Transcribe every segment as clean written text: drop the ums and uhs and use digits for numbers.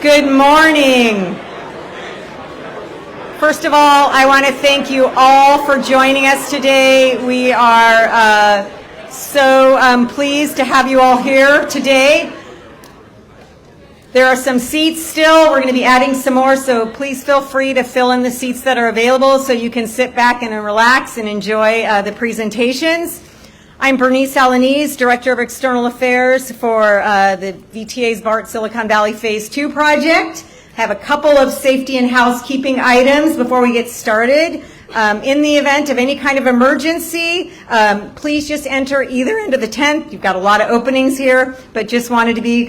Good morning. First of all, I want to thank you all for joining us today. We are so pleased to have you all here today. There are some seats still. We're going to be adding some more, so please feel free to fill in the seats that are available so you can sit back and relax and enjoy the presentations. I'm Bernice Alaniz, Director of External Affairs for the VTA's BART Silicon Valley Phase 2 project. I have a couple of safety and housekeeping items before we get started. In the event of any kind of emergency, please just enter either end of the tent. You've got a lot of openings here, but just wanted to be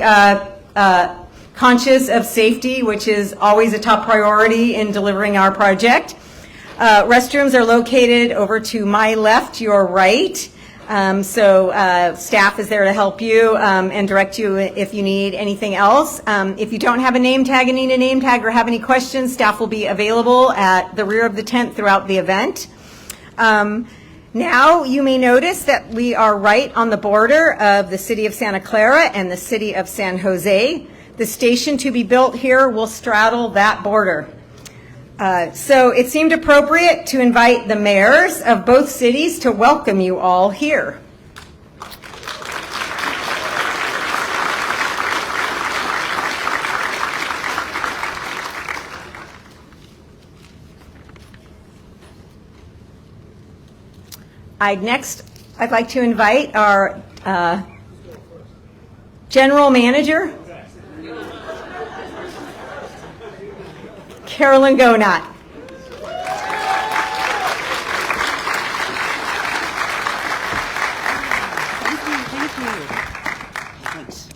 conscious of safety, which is always a top priority in delivering our project. Restrooms are located over to my left, your right. Staff is there to help you and direct you if you need anything else. If you don't have a name tag and need a name tag or have any questions, staff will be available at the rear of the tent throughout the event. Now you may notice that we are right on the border of the city of Santa Clara and the city of San Jose. The station to be built here will straddle that border. So it seemed appropriate to invite the mayors of both cities to welcome you all here. I'd like to invite our general manager, Carolyn Gonat. Thank you. Thanks.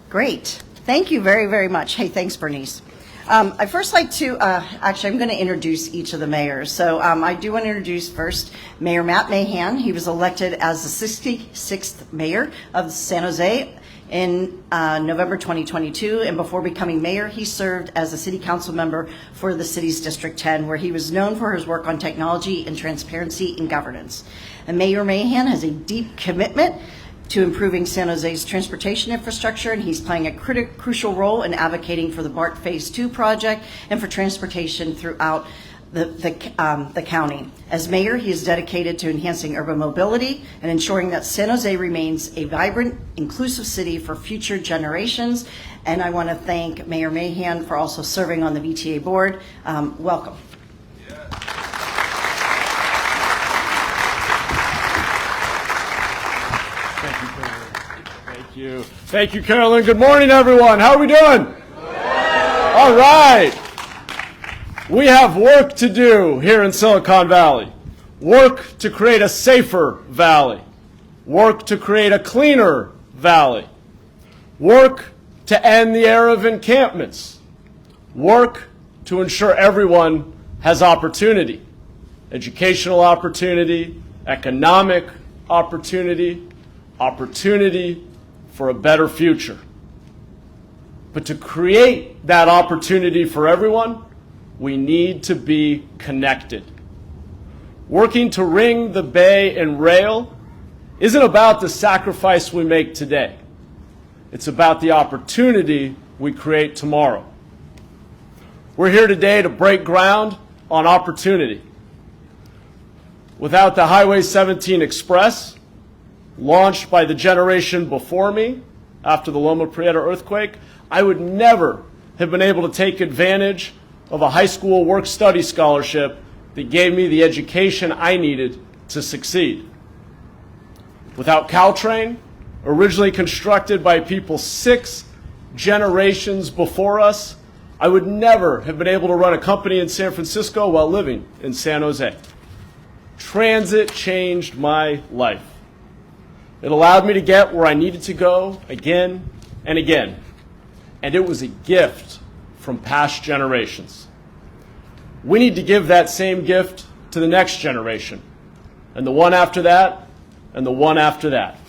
Great. Thank you very, very much. Hey, thanks, Bernice. I'd first like to, actually, I'm going to introduce each of the mayors. So I do want to introduce first Mayor Matt Mahan. He was elected as the 66th mayor of San Jose in November 2022. And before becoming mayor, he served as a city council member for the city's District 10, where he was known for his work on technology and transparency in governance. And Mayor Mahan has a deep commitment to improving San Jose's transportation infrastructure, and he's playing a crucial role in advocating for the BART Phase 2 project and for transportation throughout the county. As mayor, he is dedicated to enhancing urban mobility and ensuring that San Jose remains a vibrant, inclusive city for future generations. And I want to thank Mayor Mahan for also serving on the VTA board. Welcome. Thank you, Carolyn. Good morning, everyone. How are we doing? All right. We have work to do here in Silicon Valley. Work to create a safer valley. Work to create a cleaner valley. Work to end the era of encampments. Work to ensure everyone has opportunity. Educational opportunity, economic opportunity, opportunity for a better future. But to create that opportunity for everyone, we need to be connected. Working to ring the bay and rail isn't about the sacrifice we make today. It's about the opportunity we create tomorrow. We're here today to break ground on opportunity. Without the Highway 17 Express, launched by the generation before me after the Loma Prieta earthquake, I would never have been able to take advantage of a high school work-study scholarship that gave me the education I needed to succeed. Without Caltrain, originally constructed by people 6 generations before us, I would never have been able to run a company in San Francisco while living in San Jose. Transit changed my life. It allowed me to get where I needed to go again and again. And it was a gift from past generations. We need to give that same gift to the next generation, and the one after that, and the one after that.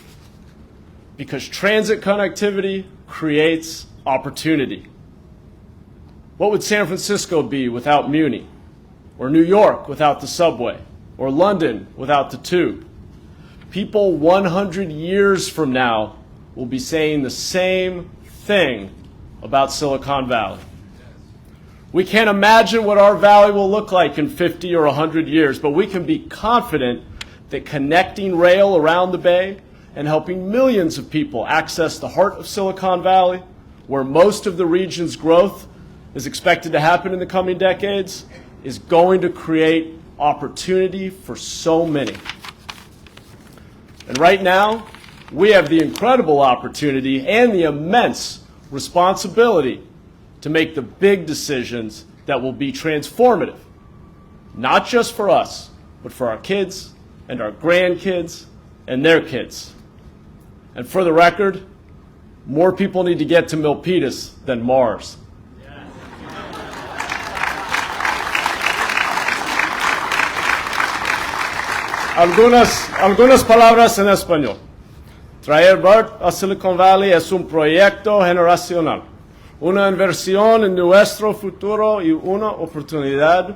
Because transit connectivity creates opportunity. What would San Francisco be without Muni? Or New York without the subway? Or London without the tube? People 100 years from now will be saying the same thing about Silicon Valley. We can't imagine what our valley will look like in 50 or 100 years, but we can be confident that connecting rail around the Bay and helping millions of people access the heart of Silicon Valley, where most of the region's growth is expected to happen in the coming decades, is going to create opportunity for so many. And right now, we have the incredible opportunity and the immense responsibility to make the big decisions that will be transformative, not just for us, but for our kids and our grandkids and their kids. And for the record, more people need to get to Milpitas than Mars. Algunas palabras en español. Traer BART a Silicon Valley es un proyecto generacional, una inversión en nuestro futuro y una oportunidad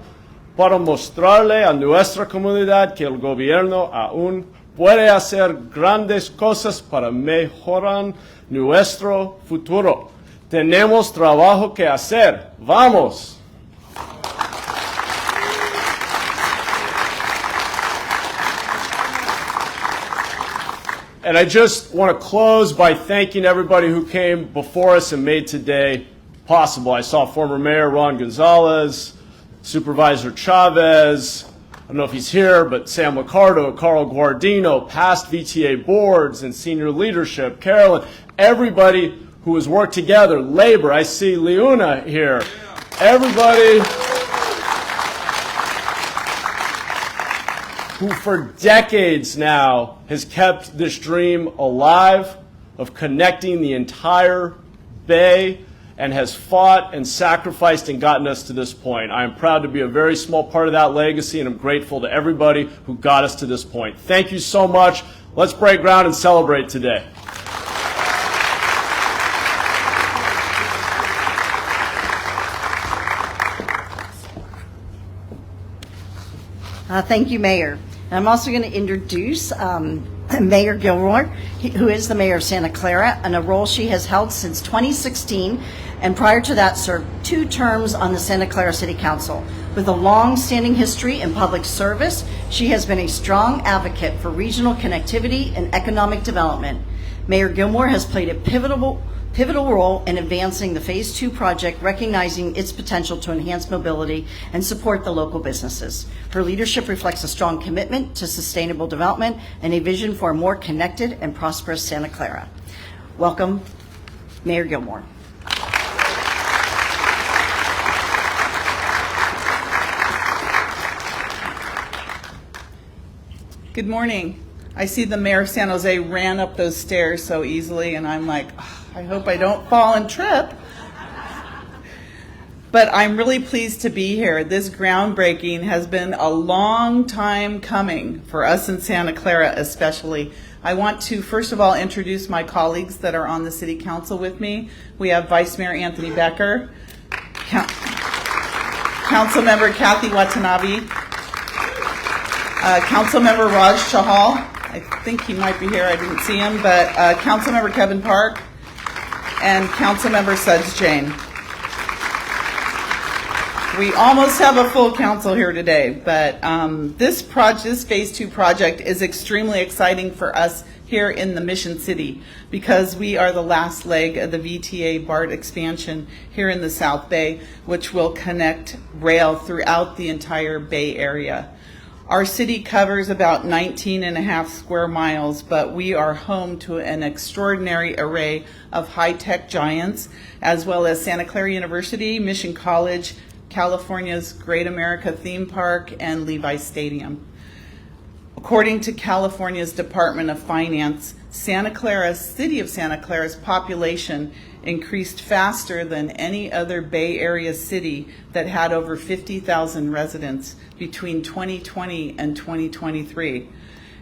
para mostrarle a nuestra comunidad que el gobierno aún puede hacer grandes cosas para mejorar nuestro futuro. Tenemos trabajo que hacer. ¡Vamos! And I just want to close by thanking everybody who came before us and made today possible. I saw former Mayor Ron Gonzalez, Supervisor Chavez, I don't know if he's here, but Sam Liccardo, Carl Guardino, past VTA boards and senior leadership, Carolyn, everybody who has worked together, labor, I see Leuna here, everybody who for decades now has kept this dream alive of connecting the entire Bay and has fought and sacrificed and gotten us to this point. I am proud to be a very small part of that legacy, and I'm grateful to everybody who got us to this point. Thank you so much. Let's break ground and celebrate today. Thank you, Mayor. And I'm also going to introduce Mayor Gilmore, who is the mayor of Santa Clara, and a role she has held since 2016, and prior to that served 2 terms on the Santa Clara City Council. With a long-standing history in public service, she has been a strong advocate for regional connectivity and economic development. Mayor Gilmore has played a pivotal role in advancing the Phase 2 project, recognizing its potential to enhance mobility and support the local businesses. Her leadership reflects a strong commitment to sustainable development and a vision for a more connected and prosperous Santa Clara. Welcome, Mayor Gilmore. Good morning. I see the mayor of San Jose ran up those stairs so easily, and I'm like, oh, I hope I don't fall and trip. But I'm really pleased to be here. This groundbreaking has been a long time coming for us in Santa Clara especially. I want to first of all introduce my colleagues that are on the City Council with me. We have Vice Mayor Anthony Becker, Councilmember Kathy Watanabe, Councilmember Raj Chahal. I think he might be here, I didn't see him, but Councilmember Kevin Park and Councilmember Suds Jain. We almost have a full council here today, but this Phase 2 project is extremely exciting for us here in the Mission City because we are the last leg of the VTA BART expansion here in the South Bay, which will connect rail throughout the entire Bay Area. Our city covers about 19.5 square miles, but we are home to an extraordinary array of high-tech giants, as well as Santa Clara University, Mission College, California's Great America Theme Park, and Levi Stadium. According to California's Department of Finance, City of Santa Clara's population increased faster than any other Bay Area city that had over 50,000 residents between 2020 and 2023.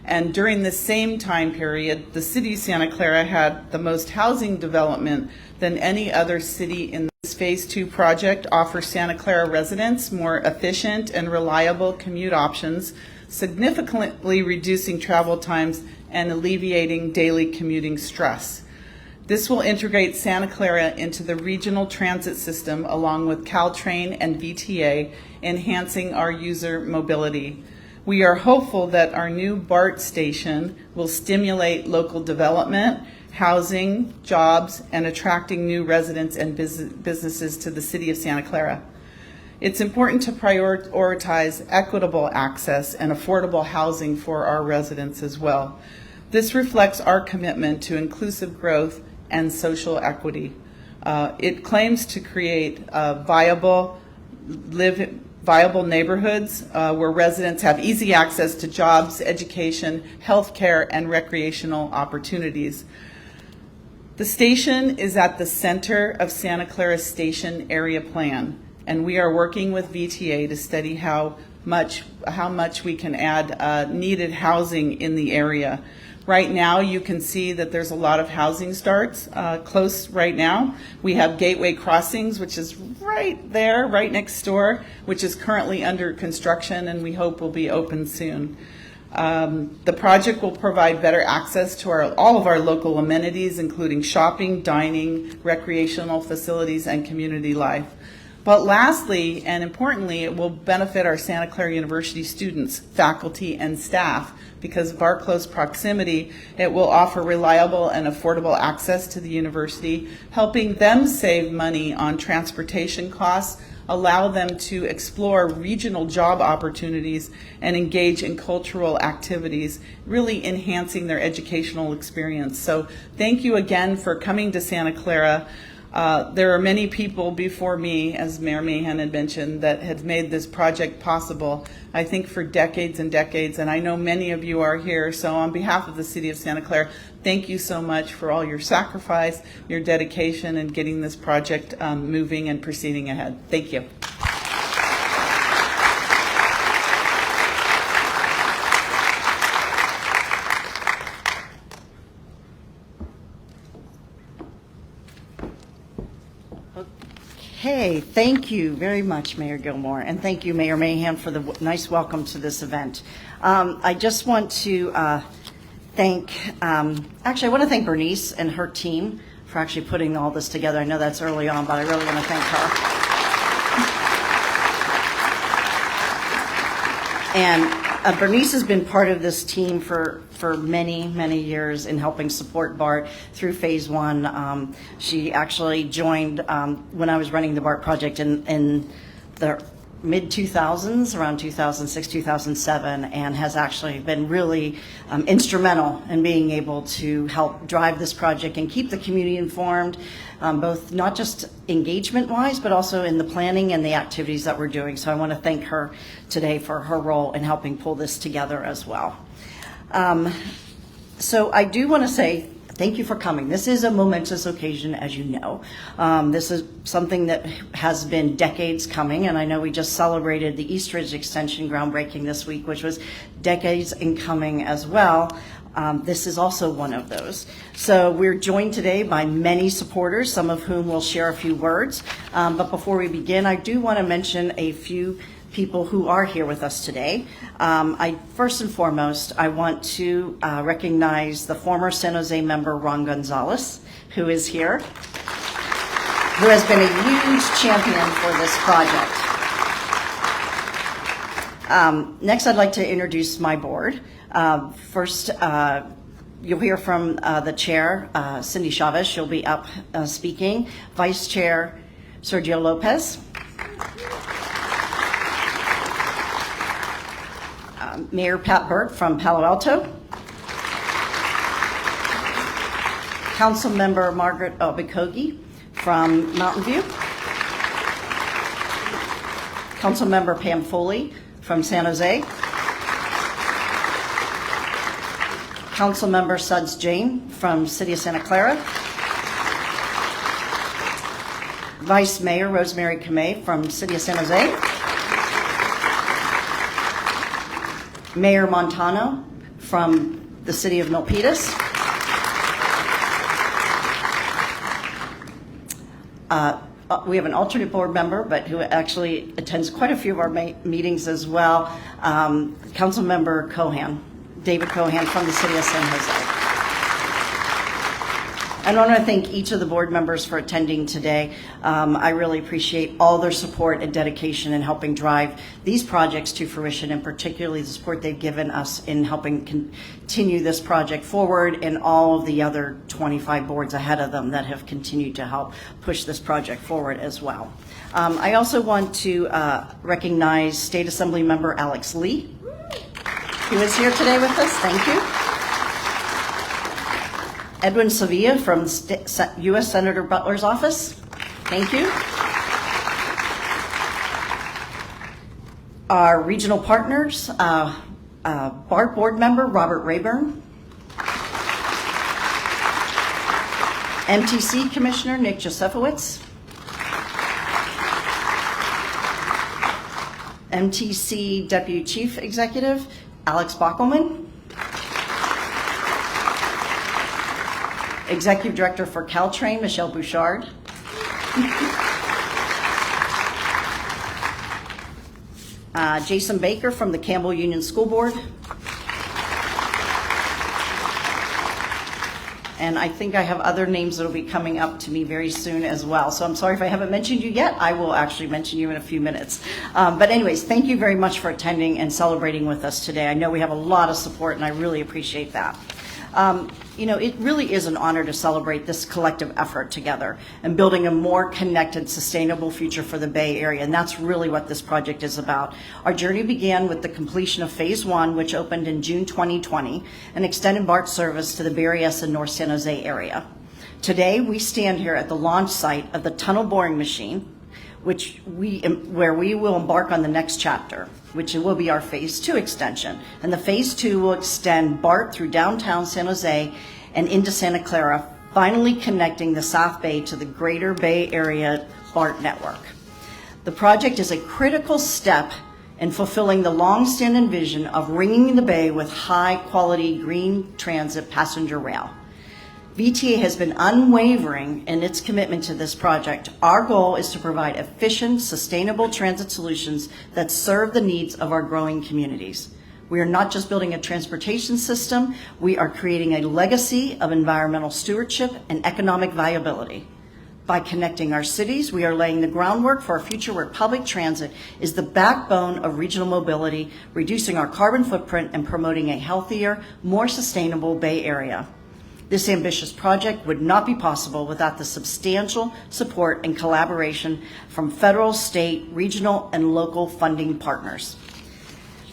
And during the same time period, the city of Santa Clara had the most housing development than any other city in this Phase 2 project. Offers Santa Clara residents more efficient and reliable commute options, significantly reducing travel times and alleviating daily commuting stress. This will integrate Santa Clara into the regional transit system along with Caltrain and VTA, enhancing our user mobility. We are hopeful that our new BART station will stimulate local development, housing, jobs, and attracting new residents and businesses to the city of Santa Clara. It's important to prioritize equitable access and affordable housing for our residents as well. This reflects our commitment to inclusive growth and social equity. It claims to create viable neighborhoods where residents have easy access to jobs, education, healthcare, and recreational opportunities. The station is at the center of Santa Clara Station Area Plan, and we are working with VTA to study how much we can add needed housing in the area. Right now, you can see that there's a lot of housing starts close right now. We have Gateway Crossings, which is right there, right next door, which is currently under construction and we hope will be open soon. The project will provide better access to all of our local amenities, including shopping, dining, recreational facilities, and community life. But lastly, and importantly, it will benefit our Santa Clara University students, faculty, and staff. Because of our close proximity, it will offer reliable and affordable access to the university, helping them save money on transportation costs, allow them to explore regional job opportunities, and engage in cultural activities, really enhancing their educational experience. So thank you again for coming to Santa Clara. There are many people before me, as Mayor Mahan had mentioned, that had made this project possible, I think for decades and decades, and I know many of you are here. So on behalf of the City of Santa Clara, thank you so much for all your sacrifice, your dedication, and getting this project moving and proceeding ahead. Thank you. Okay, thank you very much, Mayor Gilmore, and thank you, Mayor Mahan, for the nice welcome to this event. I just want to thank Bernice and her team for actually putting all this together. I know that's early on, but I really want to thank her. And Bernice has been part of this team for many, many years in helping support BART through phase one. She actually joined when I was running the BART project in the mid-2000s, around 2006, 2007, and has actually been really instrumental in being able to help drive this project and keep the community informed, both not just engagement-wise, but also in the planning and the activities that we're doing. So I want to thank her today for her role in helping pull this together as well. So I do want to say thank you for coming. This is a momentous occasion, as you know. This is something that has been decades coming, and I know we just celebrated the East Ridge Extension groundbreaking this week, which was decades in coming as well. This is also one of those. So we're joined today by many supporters, some of whom will share a few words. But before we begin, I do want to mention a few people who are here with us today. First and foremost, I want to recognize the former San Jose member, Ron Gonzalez, who is here, who has been a huge champion for this project. Next, I'd like to introduce my board. First, you'll hear from the chair, Cindy Chavez. She'll be up speaking. Vice Chair, Sergio Lopez. Mayor Pat Burt from Palo Alto. Council Member Margaret Obicogi from Mountain View. Council Member Pam Foley from San Jose. Council Member Suds Jane from City of Santa Clara. Vice Mayor Rosemary Kamei from City of San Jose. Mayor Montano from the City of Milpitas. We have an alternate board member, but who actually attends quite a few of our meetings as well, Council Member Cohan David Cohan from the City of San Jose. I want to thank each of the board members for attending today. I really appreciate all their support and dedication in helping drive these projects to fruition, and particularly the support they've given us in helping continue this project forward, and all of the other 25 boards ahead of them that have continued to help push this project forward as well. I also want to recognize State Assembly Member Alex Lee, who is here today with us. Thank you. Edwin Sevilla from U.S. Senator Butler's office. Thank you. Our regional partners, BART board member Robert Rayburn, MTC Commissioner Nick Josefowicz, MTC Deputy Chief Executive Alex Bockelman, Executive Director for Caltrain, Michelle Bouchard. Jason Baker from the Campbell Union School Board. And I think I have other names that will be coming up to me very soon as well. So I'm sorry if I haven't mentioned you yet. I will actually mention you in a few minutes. But anyways, thank you very much for attending and celebrating with us today. I know we have a lot of support, and I really appreciate that. You know, it really is an honor to celebrate this collective effort together and building a more connected, sustainable future for the Bay Area. And that's really what this project is about. Our journey began with the completion of Phase 1, which opened in June 2020, and extended BART service to the Berryessa and North San Jose area. Today, we stand here at the launch site of the tunnel boring machine, where we will embark on the next chapter, which will be our Phase 2 extension. And the Phase 2 will extend BART through downtown San Jose and into Santa Clara, finally connecting the South Bay to the greater Bay Area BART network. The project is a critical step in fulfilling the long-standing vision of ringing the Bay with high-quality green transit passenger rail. VTA has been unwavering in its commitment to this project. Our goal is to provide efficient, sustainable transit solutions that serve the needs of our growing communities. We are not just building a transportation system, we are creating a legacy of environmental stewardship and economic viability. By connecting our cities, we are laying the groundwork for a future where public transit is the backbone of regional mobility, reducing our carbon footprint and promoting a healthier, more sustainable Bay Area. This ambitious project would not be possible without the substantial support and collaboration from federal, state, regional, and local funding partners.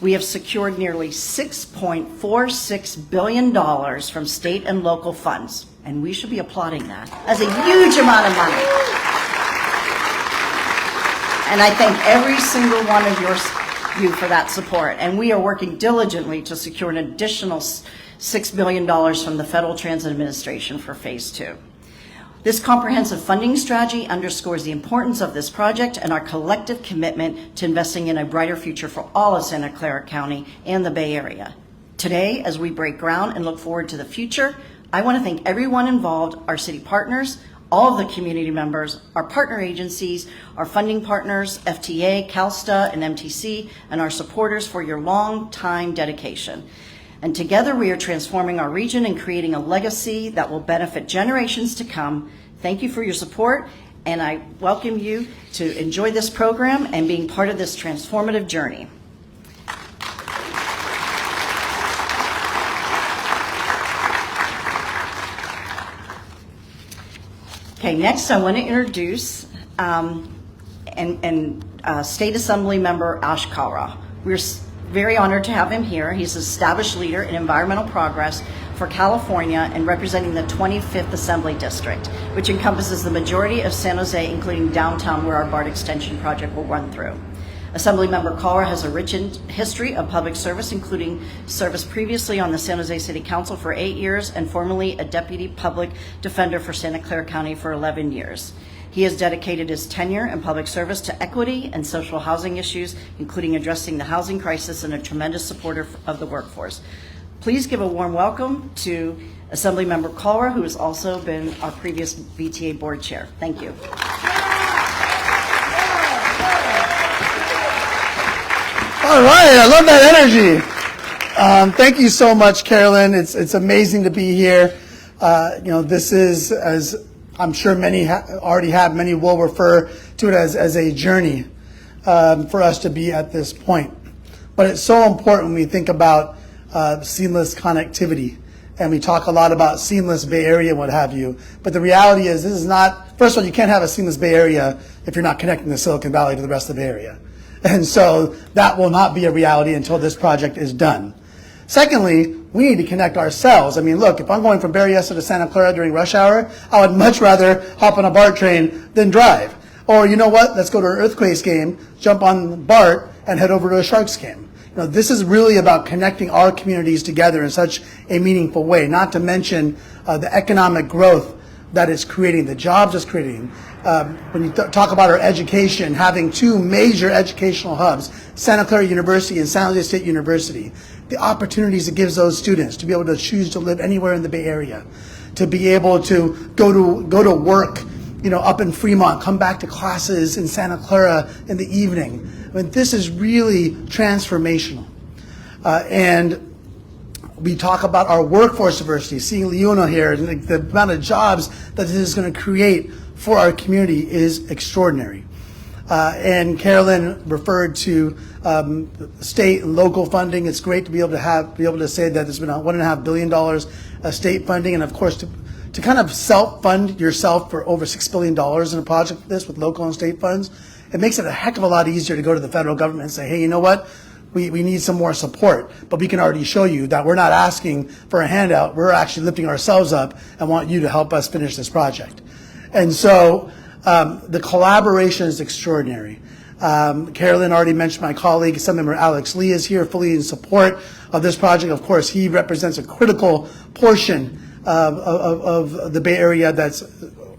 We have secured nearly $6.46 billion from state and local funds, and we should be applauding that. That's a huge amount of money. And I thank every single one of you for that support, and we are working diligently to secure an additional $6 billion from the Federal Transit Administration for Phase 2. This comprehensive funding strategy underscores the importance of this project and our collective commitment to investing in a brighter future for all of Santa Clara County and the Bay Area. Today, as we break ground and look forward to the future, I want to thank everyone involved, our city partners, all of the community members, our partner agencies, our funding partners, FTA, CalSTA, and MTC, and our supporters for your long time dedication. And together we are transforming our region and creating a legacy that will benefit generations to come. Thank you for your support, and I welcome you to enjoy this program and being part of this transformative journey. Okay, next I want to introduce State Assembly Member Ash Clara. We're very honored to have him here. He's an established leader in environmental progress for California and representing the 25th Assembly District, which encompasses the majority of San Jose, including downtown, where our BART extension project will run through. Assemblymember Clara has a rich history of public service, including service previously on the San Jose City Council for 8 years and formerly a deputy public defender for Santa Clara County for 11 years. He has dedicated his tenure in public service to equity and social housing issues, including addressing the housing crisis, and a tremendous supporter of the workforce. Please give a warm welcome to Assemblymember Clara, who has also been our previous VTA board chair. Thank you. All right, I love that energy. Thank you so much, Carolyn. It's amazing to be here. This is, as I'm sure many already have, many will refer to it as a journey for us to be at this point. But it's so important when we think about seamless connectivity. And we talk a lot about seamless Bay Area and what have you. But the reality is, this is not, first of all, you can't have a seamless Bay Area if you're not connecting the Silicon Valley to the rest of the Bay Area. And so that will not be a reality until this project is done. Secondly, we need to connect ourselves. I mean, look, if I'm going from Berryessa to Santa Clara during rush hour, I would much rather hop on a BART train than drive. Or you know what? Let's go to an Earthquakes game, jump on BART, and head over to a Sharks game. This is really about connecting our communities together in such a meaningful way, not to mention the economic growth that it's creating, the jobs it's creating. When you talk about our education, having two major educational hubs, Santa Clara University and San Jose State University, the opportunities it gives those students to be able to choose to live anywhere in the Bay Area, to be able to go to work, up in Fremont, come back to classes in Santa Clara in the evening. I mean, this is really transformational. And we talk about our workforce diversity, seeing Leona here, and the amount of jobs that this is going to create for our community is extraordinary. And Carolyn referred to state and local funding. It's great to be able to say that there's been $1.5 billion state funding, and of course to kind of self-fund yourself for over $6 billion in a project like this with local and state funds. It makes it a heck of a lot easier to go to the federal government and say, hey, you know what? We need some more support, but we can already show you that we're not asking for a handout. We're actually lifting ourselves up and want you to help us finish this project. And so the collaboration is extraordinary. Carolyn already mentioned my colleague, Assemblymember Alex Lee is here fully in support of this project. Of course, he represents a critical portion of the Bay Area that's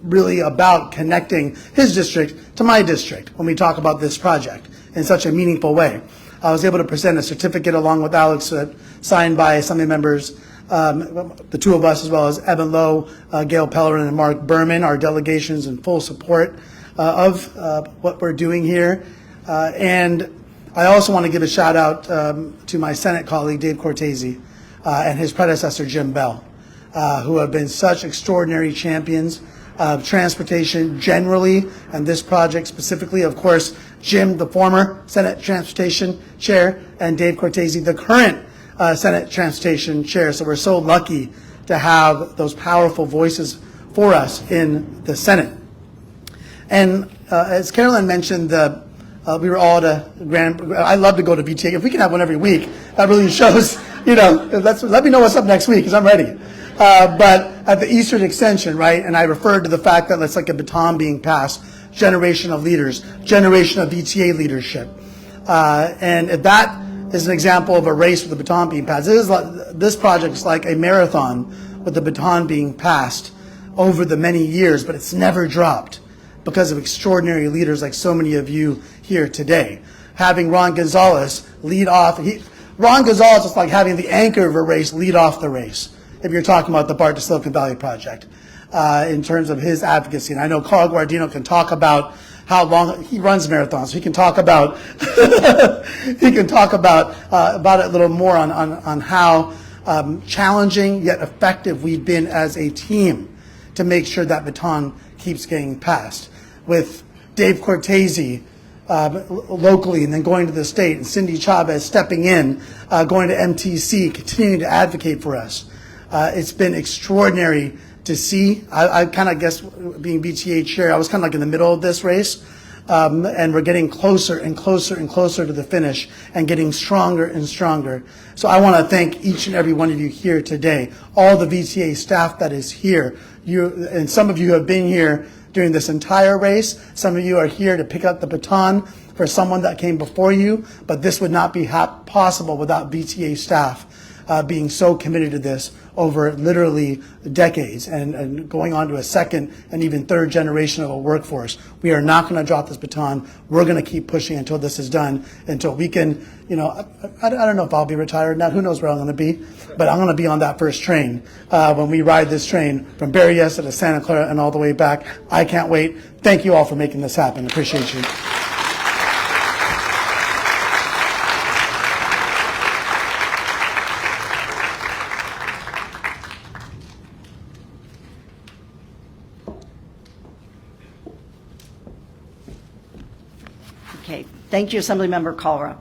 really about connecting his district to my district when we talk about this project in such a meaningful way. I was able to present a certificate along with Alex signed by Assembly members, the two of us, as well as Evan Lowe, Gail Pellerin, and Mark Berman. Our delegations in full support of what we're doing here. And I also want to give a shout out to my Senate colleague, Dave Cortese, and his predecessor, Jim Bell, who have been such extraordinary champions of transportation generally, and this project specifically. Of course, Jim, the former Senate Transportation Chair, and Dave Cortese, the current Senate Transportation Chair. So we're so lucky to have those powerful voices for us in the Senate. And as Carolyn mentioned, we were all at I love to go to VTA. If we can have one every week, that really shows, let me know what's up next week, because I'm ready. But at the Eastern Extension, right, and I referred to the fact that it's like a baton being passed, generation of leaders, generation of VTA leadership. And if that is an example of a race with the baton being passed, this project is like a marathon with the baton being passed over the many years, but it's never dropped because of extraordinary leaders like so many of you here today. Having Ron Gonzalez lead off, Ron Gonzalez is like having the anchor of a race lead off the race, if you're talking about the BART to Silicon Valley project, in terms of his advocacy. And I know Carl Guardino can talk about how long he runs marathons. So he can talk about about it a little more on how challenging yet effective we've been as a team to make sure that baton keeps getting passed. With Dave Cortese locally and then going to the state, and Cindy Chavez stepping in, going to MTC, continuing to advocate for us. It's been extraordinary to see. I kind of guess, being BTA chair, I was kind of like in the middle of this race, and we're getting closer and closer and closer to the finish and getting stronger and stronger. So I want to thank each and every one of you here today, all the VTA staff that is here. And some of you have been here during this entire race. Some of you are here to pick up the baton for someone that came before you, but this would not be possible without VTA staff being so committed to this over literally decades and going on to a second and even third generation of a workforce. We are not going to drop this baton. We're going to keep pushing until this is done, until we can, I don't know if I'll be retired now. Who knows where I'm going to be, but I'm going to be on that first train when we ride this train from Berryessa to Santa Clara and all the way back. I can't wait. Thank you all for making this happen. Appreciate you. Okay, thank you, Assemblymember Clara.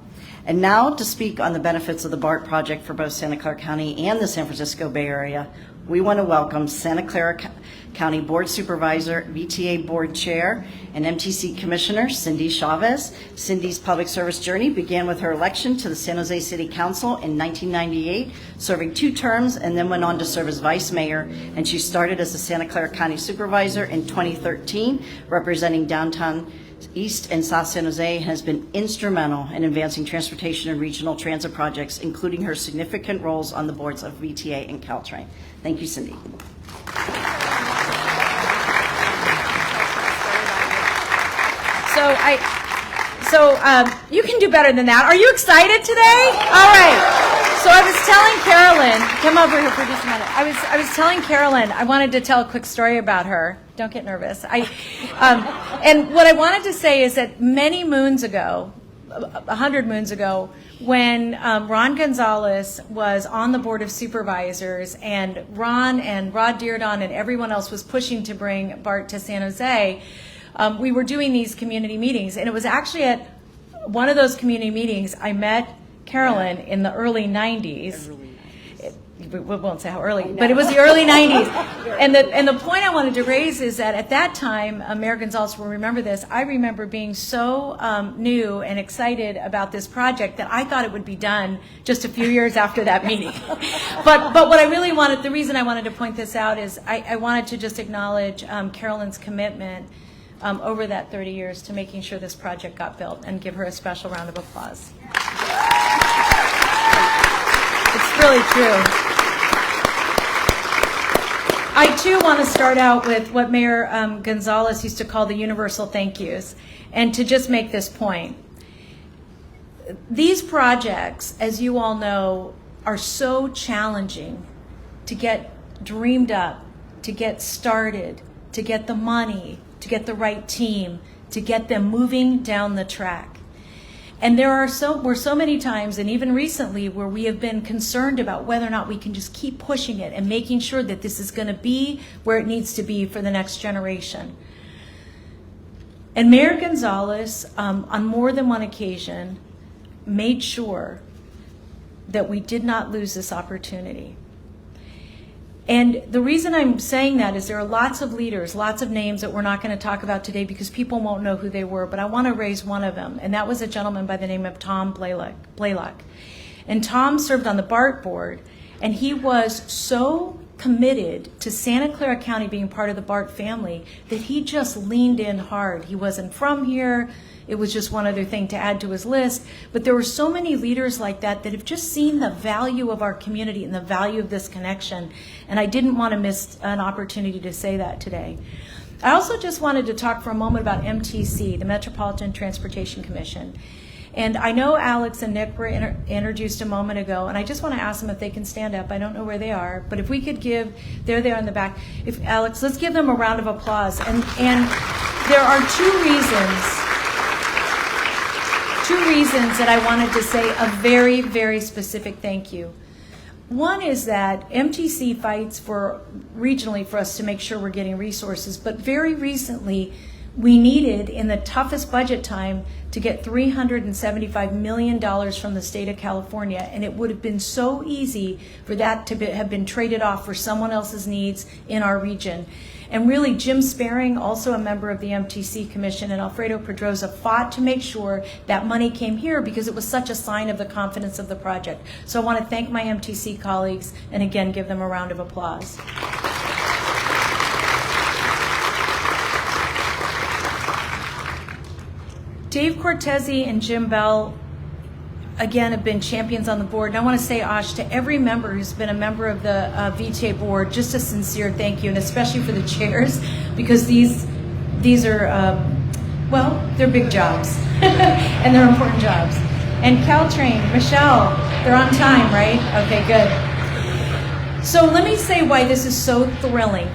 And now to speak on the benefits of the BART project for both Santa Clara County and the San Francisco Bay Area, we want to welcome Santa Clara County Board Supervisor, VTA Board Chair, and MTC Commissioner Cindy Chavez. Cindy's public service journey began with her election to the San Jose City Council in 1998, serving 2 terms, and then went on to serve as Vice Mayor. And she started as the Santa Clara County Supervisor in 2013, representing downtown East and South San Jose, and has been instrumental in advancing transportation and regional transit projects, including her significant roles on the boards of VTA and Caltrain. Thank you, Cindy. You can do better than that. Are you excited today? All right. So I was telling Carolyn, come over here for just a minute. I was telling Carolyn, I wanted to tell a quick story about her. Don't get nervous. And what I wanted to say is that many moons ago, 100 moons ago, when Ron Gonzalez was on the Board of Supervisors, and Ron and Rod Dearden and everyone else was pushing to bring BART to San Jose, we were doing these community meetings. And it was actually at one of those community meetings I met Carolyn in the early 90s. We won't say how early, but it was the early 90s. And the point I wanted to raise is that at that time, Mayor Gonzalez will remember this, I remember being so new and excited about this project that I thought it would be done just a few years after that meeting. But what I really wanted, the reason I wanted to point this out is I wanted to just acknowledge Carolyn's commitment over that 30 years to making sure this project got built, and give her a special round of applause. It's really true. I too want to start out with what Mayor Gonzalez used to call the universal thank yous, and to just make this point. These projects, as you all know, are so challenging to get dreamed up, to get started, to get the money, to get the right team, to get them moving down the track. And were so many times, and even recently, where we have been concerned about whether or not we can just keep pushing it and making sure that this is going to be where it needs to be for the next generation. And Mayor Gonzalez, on more than one occasion, made sure that we did not lose this opportunity. And the reason I'm saying that is there are lots of leaders, lots of names that we're not going to talk about today because people won't know who they were, but I want to raise one of them, and that was a gentleman by the name of Tom Blaylock. And Tom served on the BART board, and he was so committed to Santa Clara County being part of the BART family that he just leaned in hard. He wasn't from here. It was just one other thing to add to his list. But there were so many leaders like that that have just seen the value of our community and the value of this connection. And I didn't want to miss an opportunity to say that today. I also just wanted to talk for a moment about MTC, the Metropolitan Transportation Commission. And I know Alex and Nick were introduced a moment ago, and I just want to ask them if they can stand up. I don't know where they are, but if we could give, there they are in the back. If Alex, let's give them a round of applause. And there are two reasons that I wanted to say a very, very specific thank you. One is that MTC fights regionally for us to make sure we're getting resources, but very recently we needed, in the toughest budget time, to get $375 million from the state of California, and it would have been so easy for that to have been traded off for someone else's needs in our region. And really, Jim Sparing, also a member of the MTC Commission, and Alfredo Pedroza fought to make sure that money came here because it was such a sign of the confidence of the project. So I want to thank my MTC colleagues and again give them a round of applause. Dave Cortese and Jim Bell, again, have been champions on the board. And I want to say, Ash, to every member who's been a member of the VTA board, just a sincere thank you, and especially for the chairs, because these are, well, they're big jobs, and they're important jobs. And Caltrain, Michelle, they're on time, right? Okay, good. So let me say why this is so thrilling.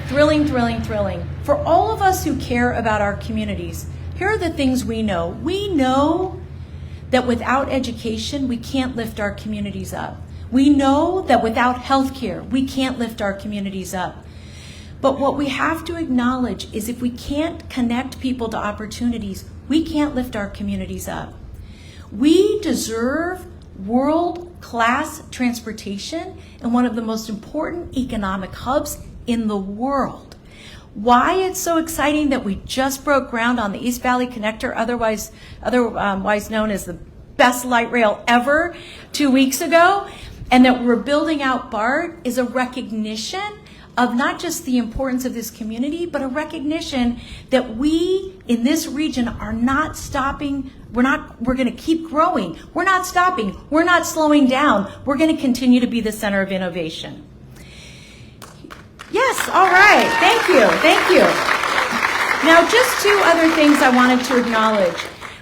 For all of us who care about our communities, here are the things we know. We know that without education, we can't lift our communities up. We know that without health care, we can't lift our communities up. But what we have to acknowledge is if we can't connect people to opportunities, we can't lift our communities up. We deserve world-class transportation in one of the most important economic hubs in the world. Why it's so exciting that we just broke ground on the East Valley Connector, otherwise known as the best light rail ever, 2 weeks ago, and that we're building out BART, is a recognition of not just the importance of this community, but a recognition that we in this region are not stopping. We're going to keep growing. We're not stopping. We're not slowing down. We're going to continue to be the center of innovation. Yes, all right. Thank you. Thank you. Now, just two other things I wanted to acknowledge.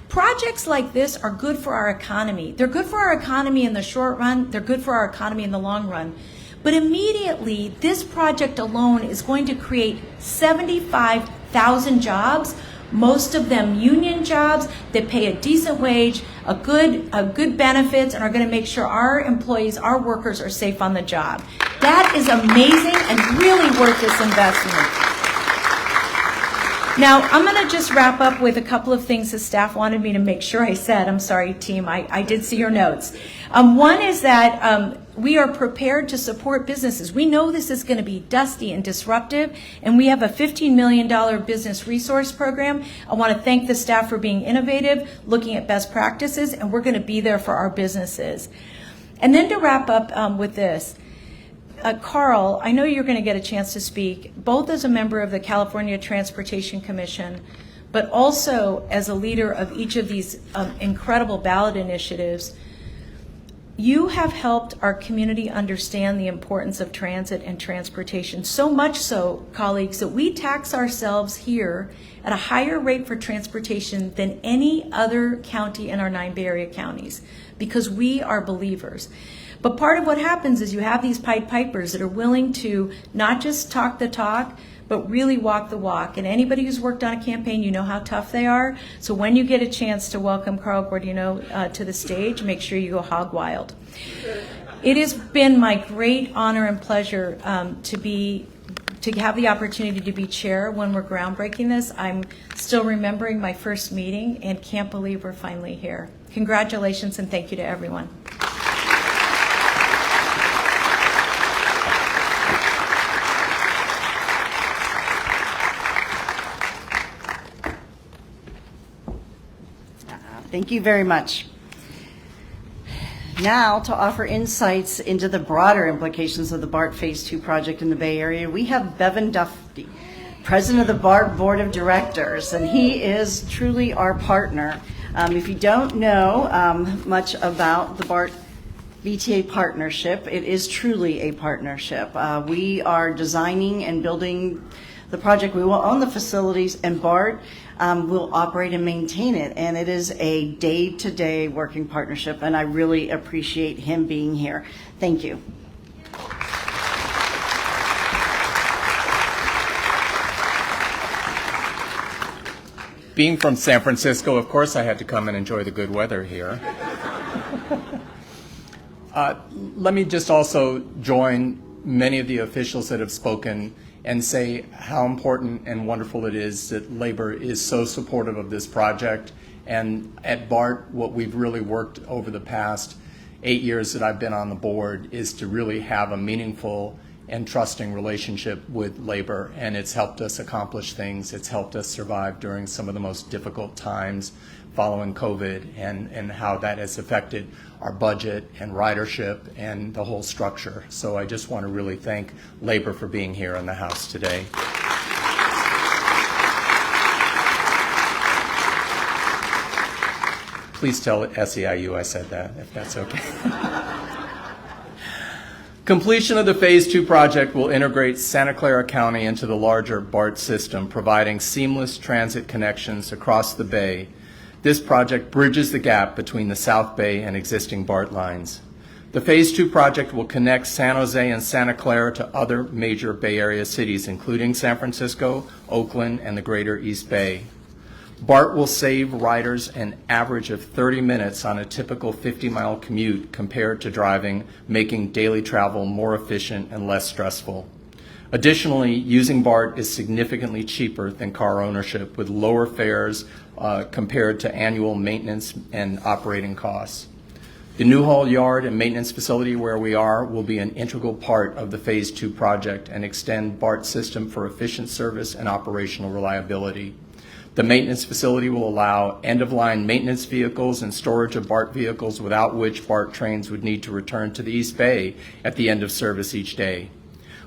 Projects like this are good for our economy. They're good for our economy in the short run. They're good for our economy in the long run. But immediately, this project alone is going to create 75,000 jobs, most of them union jobs that pay a decent wage, a good benefits, and are going to make sure our employees, our workers, are safe on the job. That is amazing and really worth this investment. Now, I'm going to just wrap up with a couple of things the staff wanted me to make sure I said. I'm sorry, team, I did see your notes. One is that we are prepared to support businesses. We know this is going to be dusty and disruptive, and we have a $15 million business resource program. I want to thank the staff for being innovative, looking at best practices, and we're going to be there for our businesses. And then to wrap up with this, Carl, I know you're going to get a chance to speak, both as a member of the California Transportation Commission, but also as a leader of each of these incredible ballot initiatives. You have helped our community understand the importance of transit and transportation, so much so, colleagues, that we tax ourselves here at a higher rate for transportation than any other county in our 9 Bay Area counties, because we are believers. But part of what happens is you have these Pied Pipers that are willing to not just talk the talk, but really walk the walk. And anybody who's worked on a campaign, you know how tough they are. So when you get a chance to welcome Carl Guardino to the stage, make sure you go hog wild. It has been my great honor and pleasure to have the opportunity to be chair when we're groundbreaking this. I'm still remembering my first meeting and can't believe we're finally here. Congratulations and thank you to everyone. Thank you very much. Now, to offer insights into the broader implications of the BART Phase 2 project in the Bay Area, we have Bevan Duffy, President of the BART Board of Directors, and he is truly our partner. If you don't know much about the BART VTA partnership, it is truly a partnership. We are designing and building the project. We will own the facilities, and BART will operate and maintain it. And it is a day-to-day working partnership, and I really appreciate him being here. Thank you. Being from San Francisco, of course, I had to come and enjoy the good weather here. Let me just also join many of the officials that have spoken and say how important and wonderful it is that labor is so supportive of this project. And at BART, what we've really worked over the past 8 years that I've been on the board is to really have a meaningful and trusting relationship with labor, and it's helped us accomplish things. It's helped us survive during some of the most difficult times following COVID, and how that has affected our budget and ridership and the whole structure. So I just want to really thank labor for being here in the House today. Please tell SEIU I said that, if that's okay. Completion of the Phase 2 project will integrate Santa Clara County into the larger BART system, providing seamless transit connections across the Bay. This project bridges the gap between the South Bay and existing BART lines. The Phase 2 project will connect San Jose and Santa Clara to other major Bay Area cities, including San Francisco, Oakland, and the greater East Bay. BART will save riders an average of 30 minutes on a typical 50-mile commute compared to driving, making daily travel more efficient and less stressful. Additionally, using BART is significantly cheaper than car ownership, with lower fares compared to annual maintenance and operating costs. The Newhall Yard and Maintenance Facility where we are will be an integral part of the Phase 2 project and extend BART's system for efficient service and operational reliability. The maintenance facility will allow end-of-line maintenance vehicles and storage of BART vehicles, without which BART trains would need to return to the East Bay at the end of service each day.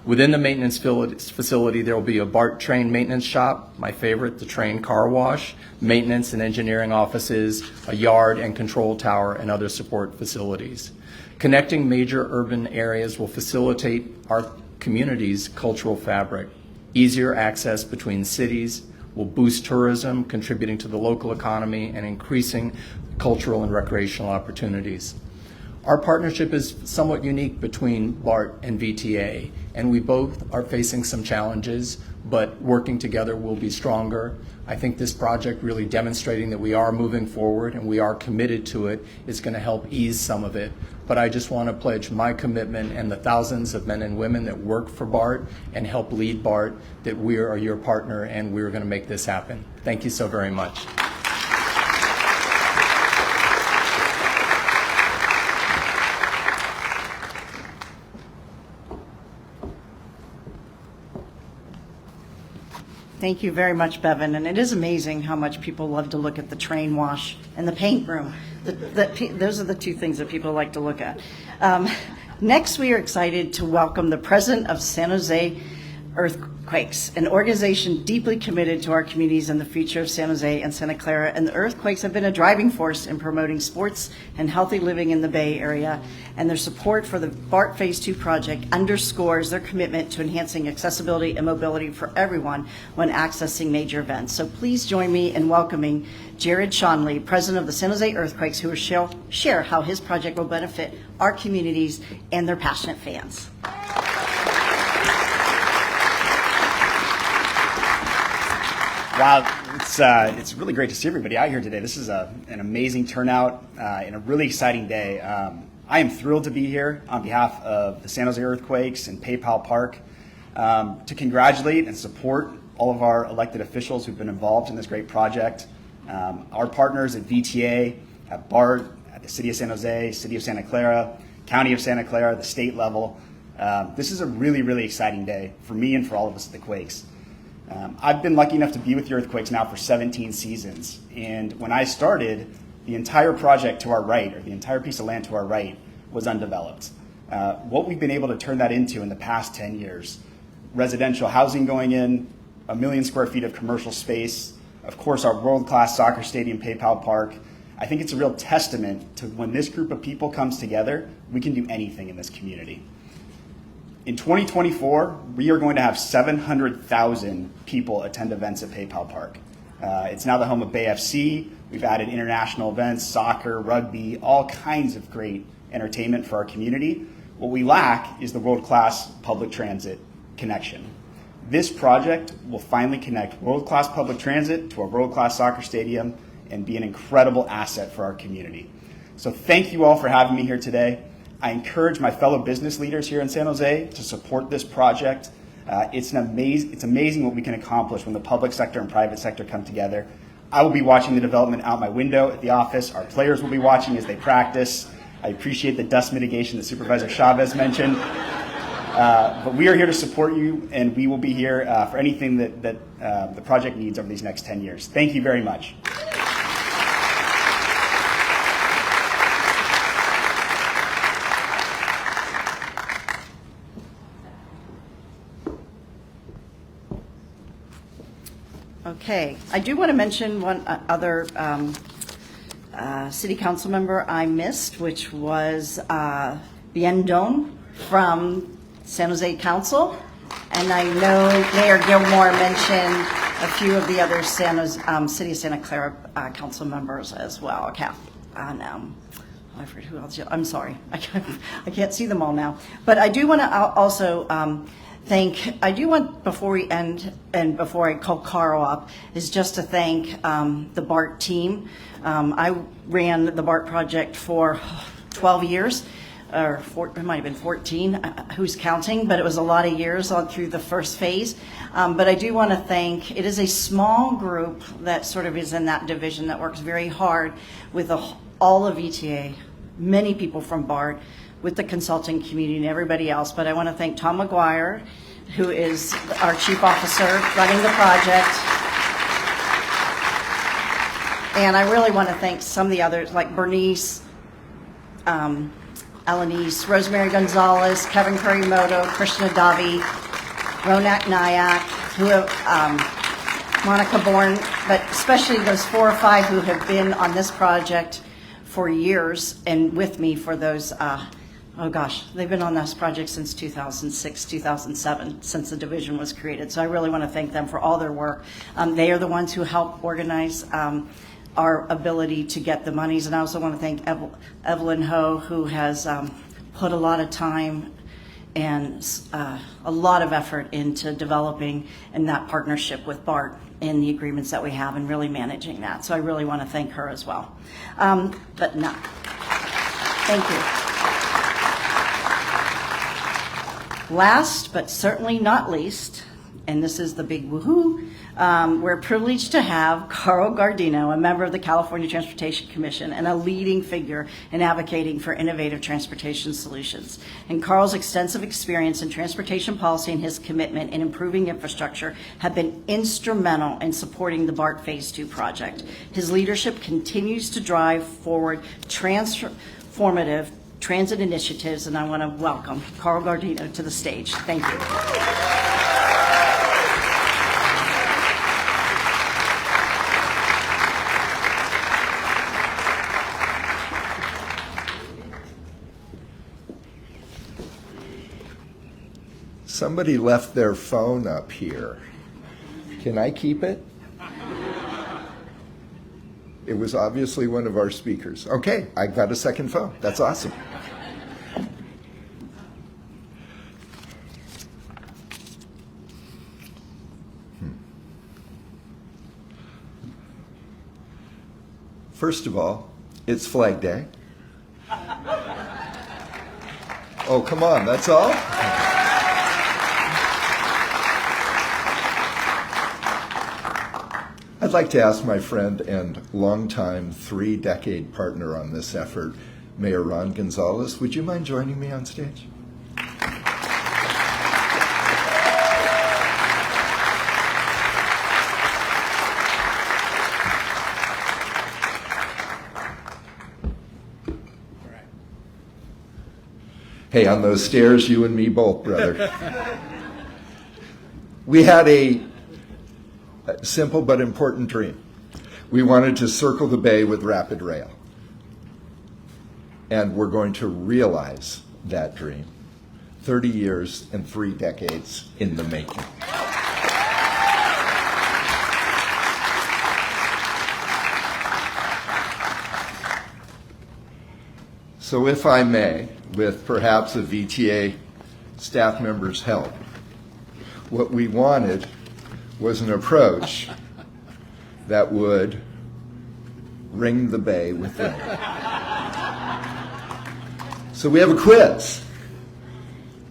Within the maintenance facility, there will be a BART train maintenance shop, my favorite, the train car wash, maintenance and engineering offices, a yard and control tower, and other support facilities. Connecting major urban areas will facilitate our community's cultural fabric. Easier access between cities will boost tourism, contributing to the local economy and increasing cultural and recreational opportunities. Our partnership is somewhat unique between BART and VTA, and we both are facing some challenges, but working together we'll be stronger. I think this project, really demonstrating that we are moving forward and we are committed to it, is going to help ease some of it. But I just want to pledge my commitment and the thousands of men and women that work for BART and help lead BART that we are your partner and we're going to make this happen. Thank you so very much. Thank you very much, Bevan. And it is amazing how much people love to look at the train wash and the paint room. Those are the two things that people like to look at. Next, we are excited to welcome the president of San Jose Earthquakes, an organization deeply committed to our communities and the future of San Jose and Santa Clara. And the Earthquakes have been a driving force in promoting sports and healthy living in the Bay Area. And their support for the BART Phase 2 project underscores their commitment to enhancing accessibility and mobility for everyone when accessing major events. So please join me in welcoming Jared Shonley, president of the San Jose Earthquakes, who will share how his project will benefit our communities and their passionate fans. Wow, it's really great to see everybody out here today. This is an amazing turnout and a really exciting day. I am thrilled to be here on behalf of the San Jose Earthquakes and PayPal Park to congratulate and support all of our elected officials who've been involved in this great project. Our partners at VTA, at BART, at the City of San Jose, City of Santa Clara, County of Santa Clara, the state level. This is a really, really exciting day for me and for all of us at the Quakes. I've been lucky enough to be with the Earthquakes now for 17 seasons, and when I started, the entire project to our right, or the entire piece of land to our right, was undeveloped. What we've been able to turn that into in the past 10 years, residential housing going in, 1 million square feet of commercial space, of course our world-class soccer stadium, PayPal Park. I think it's a real testament to when this group of people comes together, we can do anything in this community. In 2024, we are going to have 700,000 people attend events at PayPal Park. It's now the home of Bay FC. We've added international events, soccer, rugby, all kinds of great entertainment for our community. What we lack is the world-class public transit connection. This project will finally connect world-class public transit to a world-class soccer stadium and be an incredible asset for our community. So thank you all for having me here today. I encourage my fellow business leaders here in San Jose to support this project. It's amazing what we can accomplish when the public sector and private sector come together. I will be watching the development out my window at the office. Our players will be watching as they practice. I appreciate the dust mitigation that Supervisor Chavez mentioned. But we are here to support you, and we will be here for anything that the project needs over these next 10 years. Thank you very much. Okay, I do want to mention one other city council member I missed, which was Bien Don from San Jose Council. And I know Mayor Gilmore mentioned a few of the other City of Santa Clara council members as well. Okay, I forget who else. I'm sorry, I can't see them all now. But I do want to also before we end and before I call Clara up, is just to thank the BART team. I ran the BART project for 12 years. it might have been 14, who's counting, but it was a lot of years on through the first phase. But I do want to thank, it is a small group that sort of is in that division that works very hard with all of ETA, many people from BART, with the consulting community and everybody else. But I want to thank Tom McGuire, who is our chief officer running the project. And I really want to thank some of the others, like Bernice, Alanis, Rosemary Gonzalez, Kevin Curry-Moto, Krishna Davi, Ronak Nayak, who have, Monica Bourne, but especially those 4 or 5 who have been on this project for years and with me for those, oh gosh, they've been on this project since 2006, 2007, since the division was created. So I really want to thank them for all their work. They are the ones who help organize our ability to get the monies. And I also want to thank Evelyn Ho, who has put a lot of time and a lot of effort into developing and that partnership with BART and the agreements that we have and really managing that. So I really want to thank her as well. But no, thank you. Last, but certainly not least, and this is the big woohoo, we're privileged to have Carl Gardino, a member of the California Transportation Commission and a leading figure in advocating for innovative transportation solutions. And Carl's extensive experience in transportation policy and his commitment in improving infrastructure have been instrumental in supporting the BART Phase 2 project. His leadership continues to drive forward transformative transit initiatives, and I want to welcome Carl Gardino to the stage. Thank you. Somebody left their phone up here. Can I keep it? It was obviously one of our speakers. Okay, I got a second phone. That's awesome. First of all, it's Flag Day. Oh, come on, that's all? I'd like to ask my friend and longtime 3-decade partner on this effort, Mayor Ron Gonzalez, would you mind joining me on stage? Hey, on those stairs, you and me both, brother. We had a simple but important dream. We wanted to circle the bay with rapid rail. And we're going to realize that dream. 30 years and 3 decades in the making. So if I may, with perhaps a VTA staff member's help, what we wanted was an approach that would ring the bay with rain. So we have a quiz,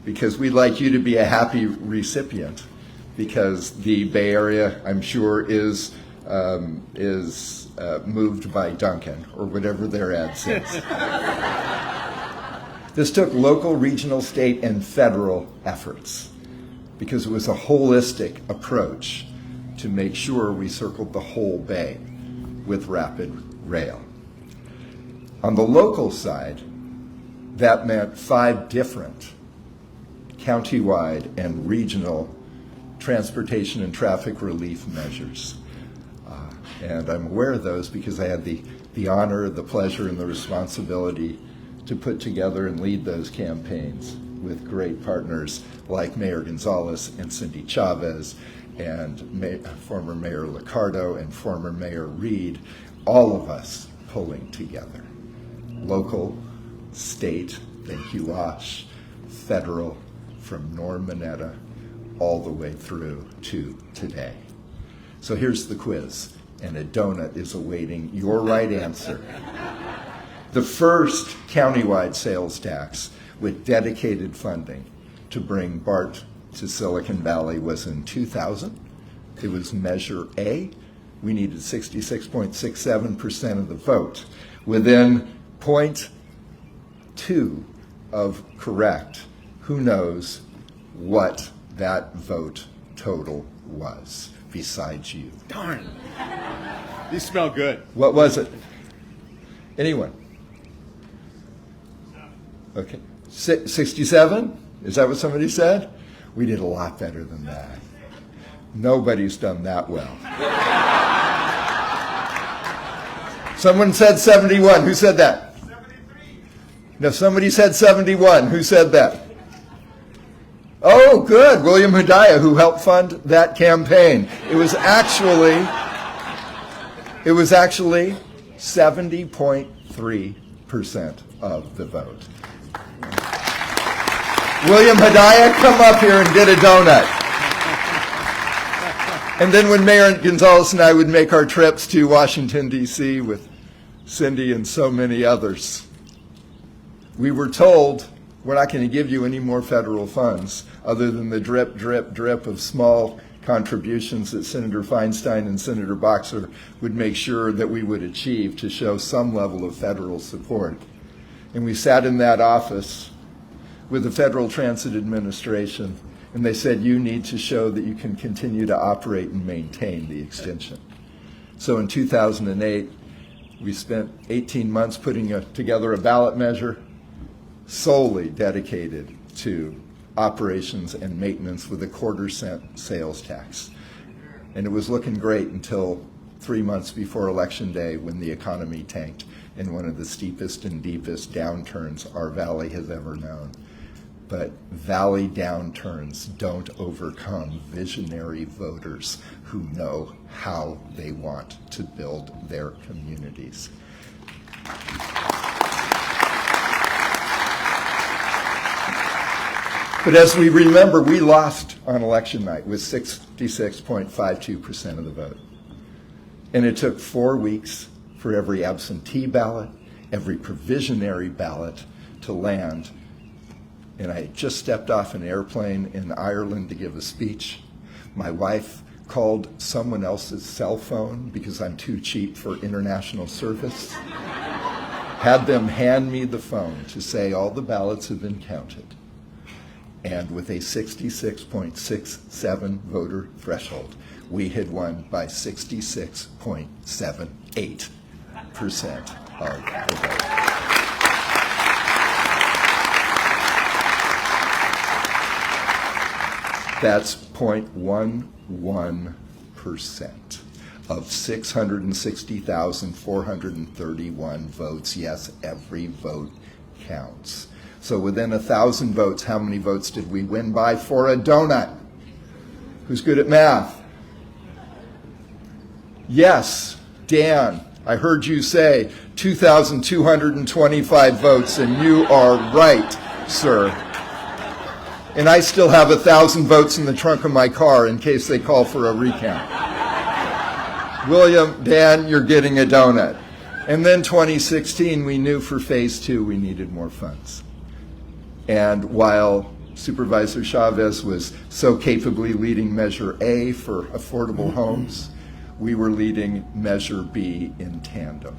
because we'd like you to be a happy recipient, because the Bay Area, I'm sure, is moved by Duncan, or whatever their ad says. This took local, regional, state, and federal efforts, because it was a holistic approach to make sure we circled the whole bay with rapid rail. On the local side, that meant 5 different countywide and regional transportation and traffic relief measures. And I'm aware of those because I had the honor, the pleasure, and the responsibility to put together and lead those campaigns with great partners like Mayor Gonzalez and Cindy Chavez and former Mayor Liccardo and former Mayor Reed, all of us pulling together. Local, state, thank you, Wash, federal, from Norm Mineta all the way through to today. So here's the quiz, and a donut is awaiting your right answer. The first countywide sales tax with dedicated funding to bring BART to Silicon Valley was in 2000. It was Measure A. We needed 66.67% of the vote. Within 0.2 of correct, who knows what that vote total was besides you? Darn. These smell good. What was it? Anyone? Okay. 67? Is that what somebody said? We did a lot better than that. Nobody's done that well. Someone said 71. Who said that? 73. No, somebody said 71. Who said that? Oh, good. William Hidayah, who helped fund that campaign. It was actually 70.3% of the vote. William Hidayah, come up here and get a donut. And then when Mayor Gonzalez and I would make our trips to Washington, D.C. with Cindy and so many others, we were told, we're not going to give you any more federal funds other than the drip, drip, drip of small contributions that Senator Feinstein and Senator Boxer would make sure that we would achieve to show some level of federal support. And we sat in that office with the Federal Transit Administration, and they said, you need to show that you can continue to operate and maintain the extension. So in 2008, we spent 18 months putting together a ballot measure solely dedicated to operations and maintenance with a 1/4-cent sales tax. And it was looking great until 3 months before Election Day, when the economy tanked in one of the steepest and deepest downturns our valley has ever known. But valley downturns don't overcome visionary voters who know how they want to build their communities. But as we remember, we lost on election night with 66.52% of the vote. And it took 4 weeks for every absentee ballot, every provisionary ballot to land. And I had just stepped off an airplane in Ireland to give a speech. My wife called someone else's cell phone because I'm too cheap for international service. Had them hand me the phone to say all the ballots have been counted. And with a 66.67 voter threshold, we had won by 66.78% of the vote. That's 0.11% of 660,431 votes. Yes, every vote counts. So within 1,000 votes, how many votes did we win by for a donut? Who's good at math? Yes, Dan, I heard you say 2,225 votes, and you are right, sir. And I still have 1,000 votes in the trunk of my car in case they call for a recount. William, Dan, you're getting a donut. And then 2016, we knew for phase 2 we needed more funds. And while Supervisor Chavez was so capably leading Measure A for affordable homes, we were leading Measure B in tandem,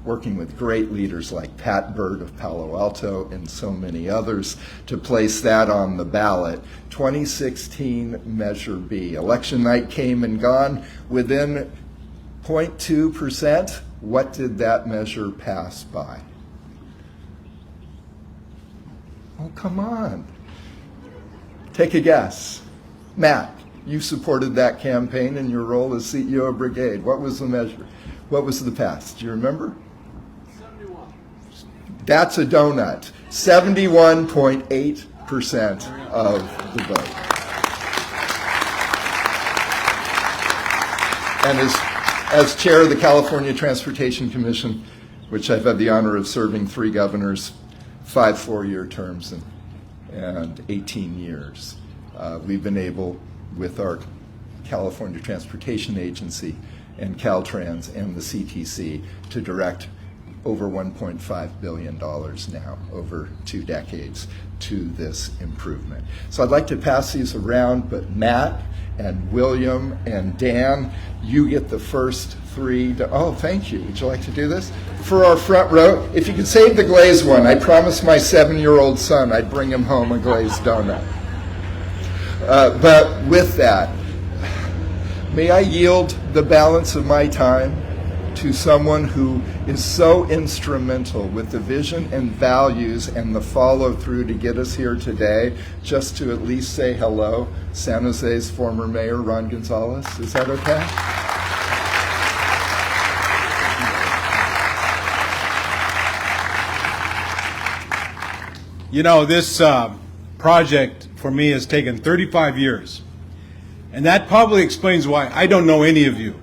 working with great leaders like Pat Byrd of Palo Alto and so many others to place that on the ballot. 2016 Measure B. Election night came and gone. Within 0.2%, what did that measure pass by? Oh, come on. Take a guess. Matt, you supported that campaign in your role as CEO of Brigade. What was the measure? What was the pass? Do you remember? 71. That's a donut. 71.8% of the vote. And as chair of the California Transportation Commission, which I've had the honor of serving 3 governors, 5 4-year terms, and 18 years, we've been able, with our California Transportation Agency and Caltrans and the CTC, to direct over $1.5 billion now over 2 decades to this improvement. So I'd like to pass these around, but Matt and William and Dan, you get the first 3 to, oh, thank you. Would you like to do this? For our front row, if you could save the glazed one, I promised my 7-year-old son I'd bring him home a glazed donut. But with that, may I yield the balance of my time to someone who is so instrumental with the vision and values and the follow-through to get us here today, just to at least say hello, San Jose's former mayor, Ron Gonzalez. Is that okay? You know, this project for me has taken 35 years, and that probably explains why I don't know any of you.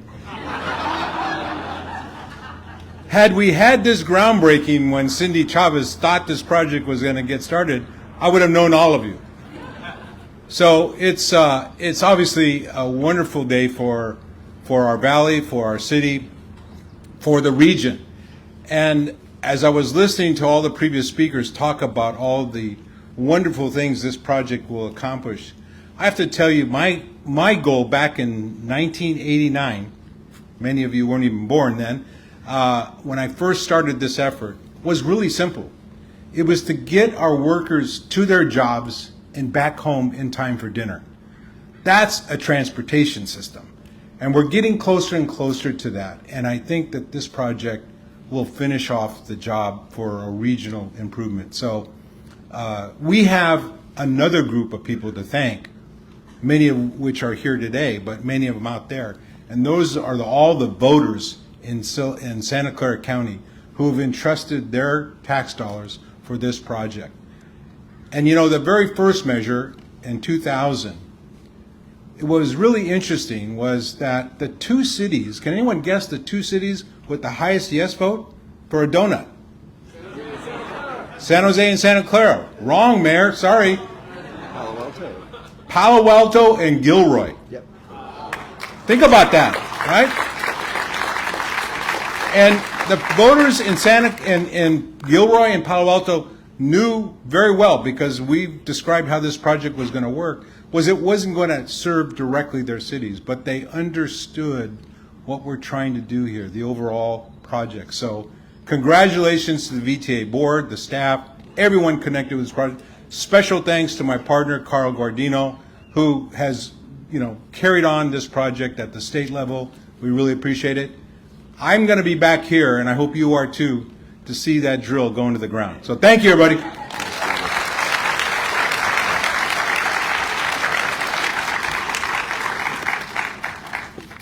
Had we had this groundbreaking when Cindy Chavez thought this project was going to get started, I would have known all of you. So it's obviously a wonderful day for our valley, for our city, for the region. And as I was listening to all the previous speakers talk about all the wonderful things this project will accomplish, I have to tell you, my goal back in 1989, many of you weren't even born then, when I first started this effort, was really simple. It was to get our workers to their jobs and back home in time for dinner. That's a transportation system. And we're getting closer and closer to that. And I think that this project will finish off the job for a regional improvement. So we have another group of people to thank, many of which are here today, but many of them out there. And those are all the voters in Santa Clara County who have entrusted their tax dollars for this project. And you know, the very first measure in 2000, what was really interesting was that the 2 cities, can anyone guess the 2 cities with the highest yes vote for a donut? San Jose and Santa Clara. Wrong, Mayor, sorry. Palo Alto and Gilroy. Yep. Think about that, right? And the voters in Gilroy and Palo Alto knew very well, because we've described how this project was going to work, was it wasn't going to serve directly their cities, but they understood what we're trying to do here, the overall project. So congratulations to the VTA board, the staff, everyone connected with this project. Special thanks to my partner, Carl Guardino, who has, you know, carried on this project at the state level. We really appreciate it. I'm going to be back here, and I hope you are too, to see that drill go into the ground. So thank you, everybody.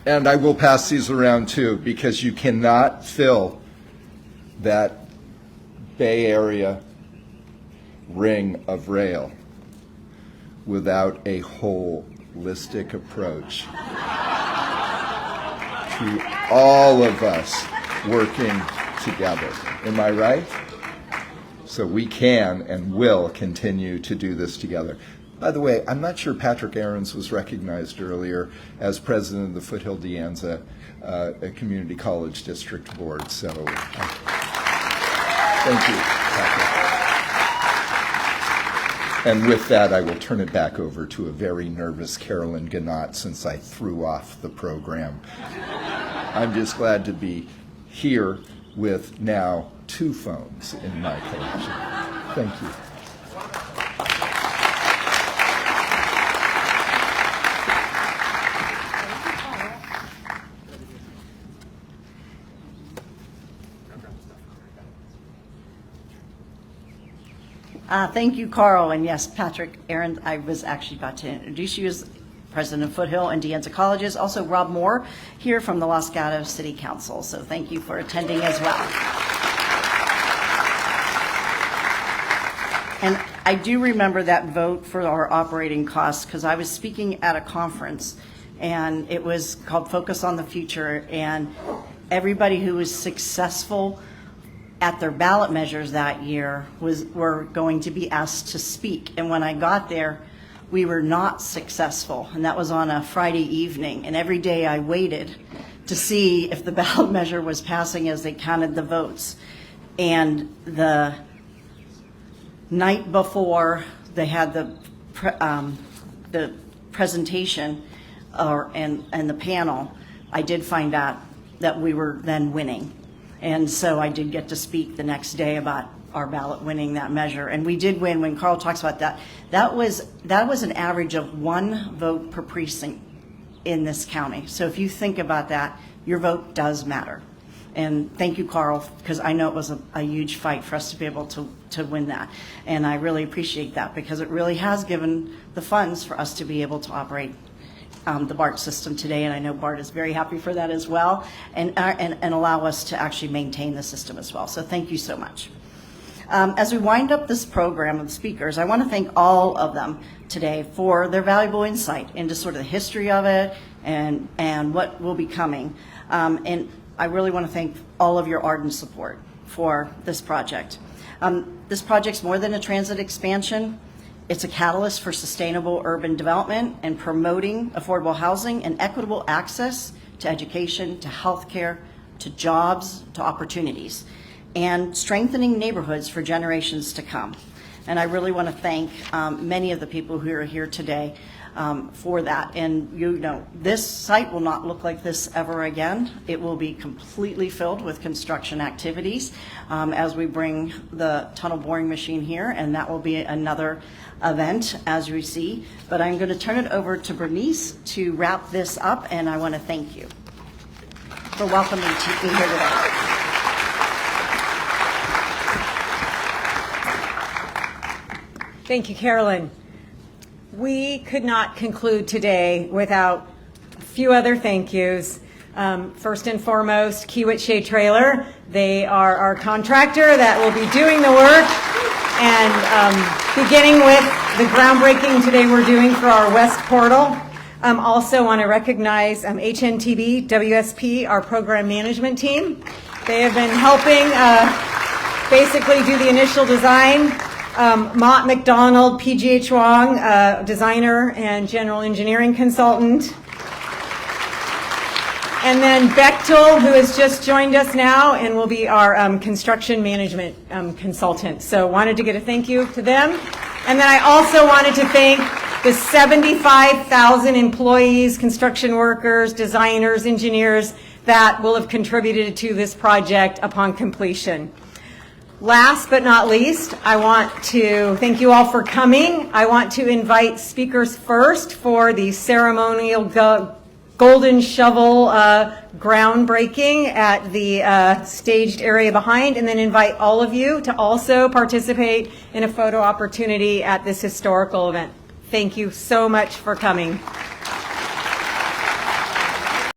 And I will pass these around too, because you cannot fill that Bay Area ring of rail without a holistic approach to all of us working together. Am I right? So we can and will continue to do this together. By the way, I'm not sure Patrick Ahrens was recognized earlier as president of the Foothill De Anza Community College District Board. So thank you, Patrick. And with that, I will turn it back over to a very nervous Carolyn Gannott, since I threw off the program. I'm just glad to be here with now 2 phones in my collection. Thank you. Thank you, Carl. And yes, Patrick Aaron, I was actually about to introduce you as president of Foothill and De Anza Colleges. Also, Rob Moore here from the Los Gatos City Council. So thank you for attending as well. And I do remember that vote for our operating costs, because I was speaking at a conference, and it was called Focus on the Future, and everybody who was successful at their ballot measures that year were going to be asked to speak. And when I got there, we were not successful, and that was on a Friday evening. And every day I waited to see if the ballot measure was passing as they counted the votes. And the night before they had the presentation and the panel, I did find out that we were then winning. And so I did get to speak the next day about our ballot winning that measure. And we did win. When Carl talks about that, that was an average of 1 vote per precinct in this county. So if you think about that, your vote does matter. And thank you, Carl, because I know it was a huge fight for us to be able to win that. And I really appreciate that, because it really has given the funds for us to be able to operate the BART system today. And I know BART is very happy for that as well, and allow us to actually maintain the system as well. So thank you so much. As we wind up this program of speakers, I want to thank all of them today for their valuable insight into sort of the history of it and what will be coming. And I really want to thank all of your ardent support for this project. This project's more than a transit expansion. It's a catalyst for sustainable urban development and promoting affordable housing and equitable access to education, to healthcare, to jobs, to opportunities, and strengthening neighborhoods for generations to come. And I really want to thank many of the people who are here today for that. And you know, this site will not look like this ever again. It will be completely filled with construction activities as we bring the tunnel boring machine here, and that will be another event as we see. But I'm going to turn it over to Bernice to wrap this up, and I want to thank you for welcoming me here today. Thank you, Carolyn. We could not conclude today without a few other thank yous. First and foremost, Kiewit Shea Trailer. They are our contractor that will be doing the work. And beginning with the groundbreaking today we're doing for our West Portal. Also want to recognize HNTB, WSP, our program management team. They have been helping basically do the initial design. Mott McDonald, PGH Wong, designer and general engineering consultant. And then Bechtel, who has just joined us now and will be our construction management consultant. So wanted to get a thank you to them. And then I also wanted to thank the 75,000 employees, construction workers, designers, engineers that will have contributed to this project upon completion. Last but not least, I want to thank you all for coming. I want to invite speakers first for the ceremonial golden shovel groundbreaking at the staged area behind, and then invite all of you to also participate in a photo opportunity at this historical event. Thank you so much for coming.